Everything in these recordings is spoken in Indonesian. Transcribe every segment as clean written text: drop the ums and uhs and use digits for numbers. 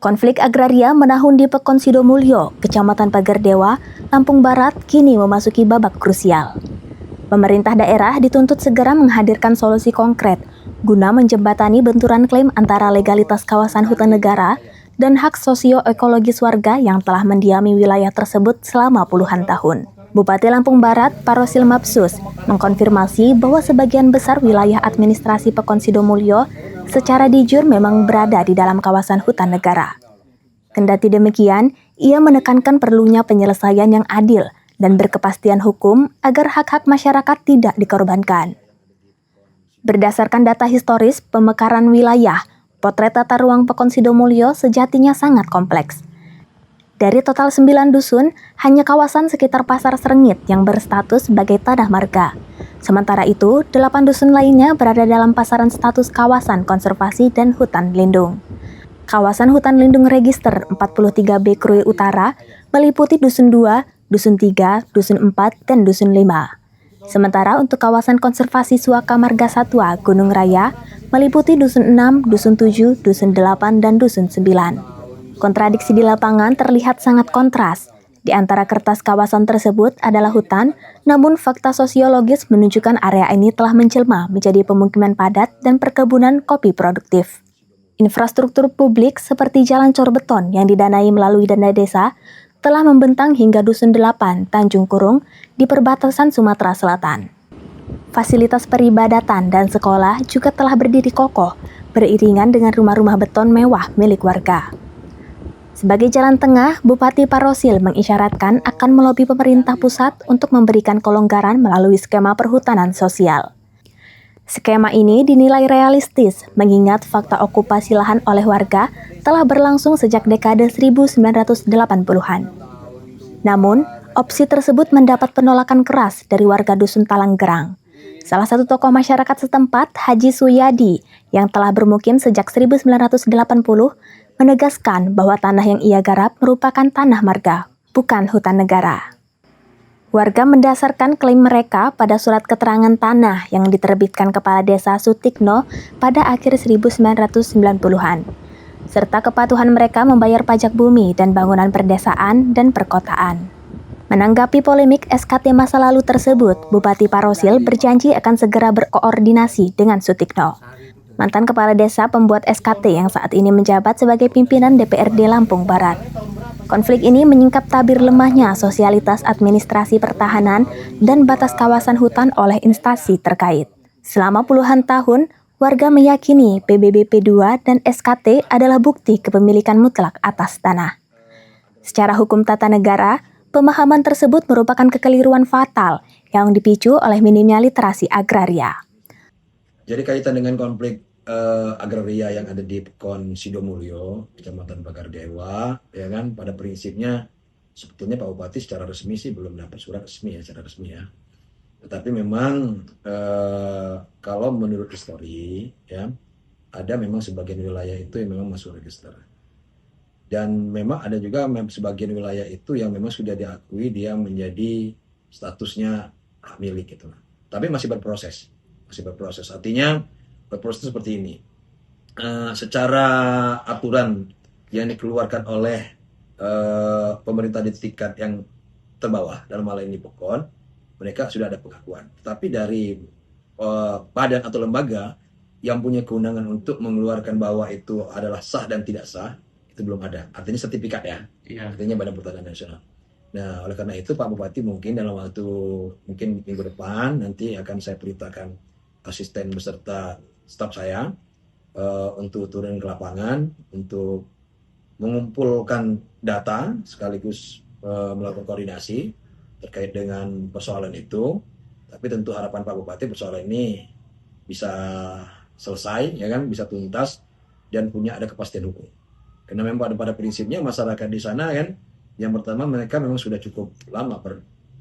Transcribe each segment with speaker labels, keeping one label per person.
Speaker 1: Konflik agraria menahun di Pekon Sidomulyo, Kecamatan Pagardewa, Lampung Barat, kini memasuki babak krusial. Pemerintah daerah dituntut segera menghadirkan solusi konkret guna menjembatani benturan klaim antara legalitas kawasan hutan negara dan hak sosio-ekologis warga yang telah mendiami wilayah tersebut selama puluhan tahun. Bupati Lampung Barat, Parosil Mapsus, mengkonfirmasi bahwa sebagian besar wilayah administrasi Pekon Sidomulyo secara di jure memang berada di dalam kawasan hutan negara. Kendati demikian, ia menekankan perlunya penyelesaian yang adil dan berkepastian hukum agar hak-hak masyarakat tidak dikorbankan. Berdasarkan data historis pemekaran wilayah, potret tata ruang Pekon Sidomulyo sejatinya sangat kompleks. Dari total 9 dusun, hanya kawasan sekitar Pasar Srengit yang berstatus sebagai tanah marga. Sementara itu, 8 dusun lainnya berada dalam pasaran status kawasan konservasi dan hutan lindung. Kawasan hutan lindung register 43B Krui Utara meliputi Dusun 2, Dusun 3, Dusun 4, dan Dusun 5. Sementara untuk kawasan konservasi Suaka Marga Satwa Gunung Raya meliputi Dusun 6, Dusun 7, Dusun 8, dan Dusun 9. Kontradiksi di lapangan terlihat sangat kontras. Di antara kertas kawasan tersebut adalah hutan, namun fakta sosiologis menunjukkan area ini telah menjelma menjadi pemukiman padat dan perkebunan kopi produktif. Infrastruktur publik seperti jalan cor beton yang didanai melalui dana desa telah membentang hingga Dusun 8, Tanjung Kurung, di perbatasan Sumatera Selatan. Fasilitas peribadatan dan sekolah juga telah berdiri kokoh, beriringan dengan rumah-rumah beton mewah milik warga. Sebagai jalan tengah, Bupati Parosil mengisyaratkan akan melobi pemerintah pusat untuk memberikan kelonggaran melalui skema perhutanan sosial. Skema ini dinilai realistis mengingat fakta okupasi lahan oleh warga telah berlangsung sejak dekade 1980-an. Namun, opsi tersebut mendapat penolakan keras dari warga Dusun Talanggerang. Salah satu tokoh masyarakat setempat, Haji Suyadi, yang telah bermukim sejak 1980, menegaskan bahwa tanah yang ia garap merupakan tanah marga, bukan hutan negara. Warga mendasarkan klaim mereka pada surat keterangan tanah yang diterbitkan Kepala Desa Sutikno pada akhir 1990-an, serta kepatuhan mereka membayar pajak bumi dan bangunan perdesaan dan perkotaan. Menanggapi polemik SKT masa lalu tersebut, Bupati Parosil berjanji akan segera berkoordinasi dengan Sutikno, mantan kepala desa pembuat SKT yang saat ini menjabat sebagai pimpinan DPRD Lampung Barat. Konflik ini menyingkap tabir lemahnya sosialitas administrasi pertahanan dan batas kawasan hutan oleh instansi terkait. Selama puluhan tahun, warga meyakini PBB P2 dan SKT adalah bukti kepemilikan mutlak atas tanah. Secara hukum tata negara, pemahaman tersebut merupakan kekeliruan fatal yang dipicu oleh minimnya literasi agraria.
Speaker 2: Jadi kaitan dengan konflik agraria yang ada di Pekon Sidomulyo, Kecamatan Pagardewa, ya kan, pada prinsipnya sebetulnya Pak Bupati secara resmi sih belum dapat surat resmi ya, secara resmi ya. Tetapi memang kalau menurut histori ya, ada memang sebagian wilayah itu yang memang masuk register. Dan memang ada juga sebagian wilayah itu yang memang sudah diakui dia menjadi statusnya hak milik gitu. Tapi masih berproses. Artinya berproses seperti ini. Secara aturan yang dikeluarkan oleh pemerintah di tingkat yang terbawah, dalam hal ini Pekon, mereka sudah ada pengakuan. Tapi dari badan atau lembaga yang punya kewenangan untuk mengeluarkan bahwa itu adalah sah dan tidak sah, itu belum ada. Artinya sertifikat ya. Iya. Artinya Badan Pertanahan Nasional. Nah, oleh karena itu Pak Bupati mungkin dalam waktu minggu depan nanti akan saya perintahkan asisten beserta staf saya untuk turun ke lapangan untuk mengumpulkan data sekaligus melakukan koordinasi terkait dengan persoalan itu. Tapi tentu harapan Pak Bupati persoalan ini bisa selesai, ya kan, bisa tuntas dan punya ada kepastian hukum. Karena memang pada prinsipnya masyarakat di sana kan, yang pertama mereka memang sudah cukup lama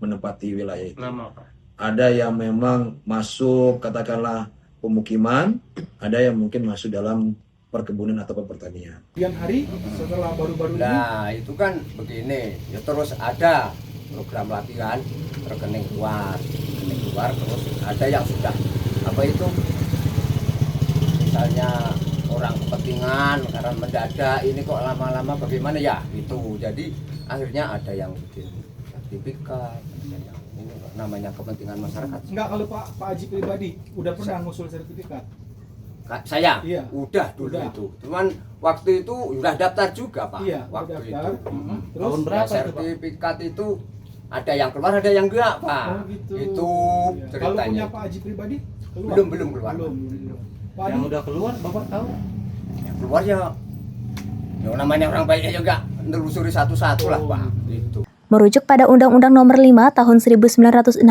Speaker 2: menempati wilayah itu. Lama, Pak. Ada yang memang masuk katakanlah pemukiman, ada yang mungkin masuk dalam perkebunan atau pertanian.
Speaker 3: Kemudian hari setelah baru-baru ini.
Speaker 4: Nah itu kan begini, ya terus ada program latihan rekening keluar, terus ada yang sudah apa itu misalnya orang kepentingan karena mendadak ini kok lama-lama bagaimana ya itu. Jadi akhirnya ada yang bikin sertifikat, ada yang ini namanya kepentingan masyarakat.
Speaker 3: Enggak, kalau Pak Haji pribadi udah pernah ngusul sertifikat?
Speaker 4: Saya
Speaker 3: Iya.
Speaker 4: udah dulu
Speaker 3: Udah.
Speaker 4: itu. Cuman waktu itu udah daftar juga, Pak.
Speaker 3: Iya,
Speaker 4: waktu
Speaker 3: udah
Speaker 4: itu.
Speaker 3: daftar. Terus
Speaker 5: Tahun berapa itu, Pak?
Speaker 4: Sertifikat itu ada yang keluar, ada yang enggak, Pak.
Speaker 3: Oh gitu.
Speaker 4: Itu
Speaker 3: Iya. Kalau
Speaker 4: ceritanya.
Speaker 3: punya Pak Haji pribadi keluar?
Speaker 4: Belum keluar.
Speaker 3: Belum. Pak
Speaker 5: Yang
Speaker 3: Haji,
Speaker 5: udah keluar Bapak tahu?
Speaker 4: Yang keluar ya yang namanya orang baiknya juga nelusuri satu-satu lah, Pak. Itu.
Speaker 1: Merujuk pada Undang-Undang Nomor 5 Tahun 1960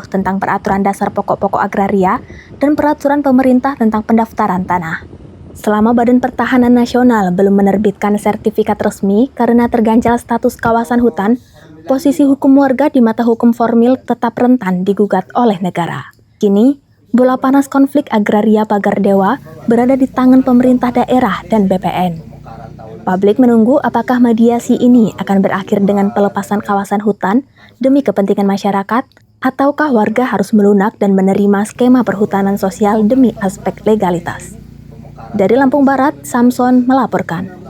Speaker 1: tentang Peraturan Dasar Pokok-pokok Agraria dan Peraturan Pemerintah tentang Pendaftaran Tanah. Selama Badan Pertahanan Nasional belum menerbitkan sertifikat resmi karena terganjal status kawasan hutan, posisi hukum warga di mata hukum formil tetap rentan digugat oleh negara. Kini, bola panas konflik agraria Pagar Dewa berada di tangan pemerintah daerah dan BPN. Publik menunggu apakah mediasi ini akan berakhir dengan pelepasan kawasan hutan demi kepentingan masyarakat, ataukah warga harus melunak dan menerima skema perhutanan sosial demi aspek legalitas. Dari Lampung Barat, Samson melaporkan.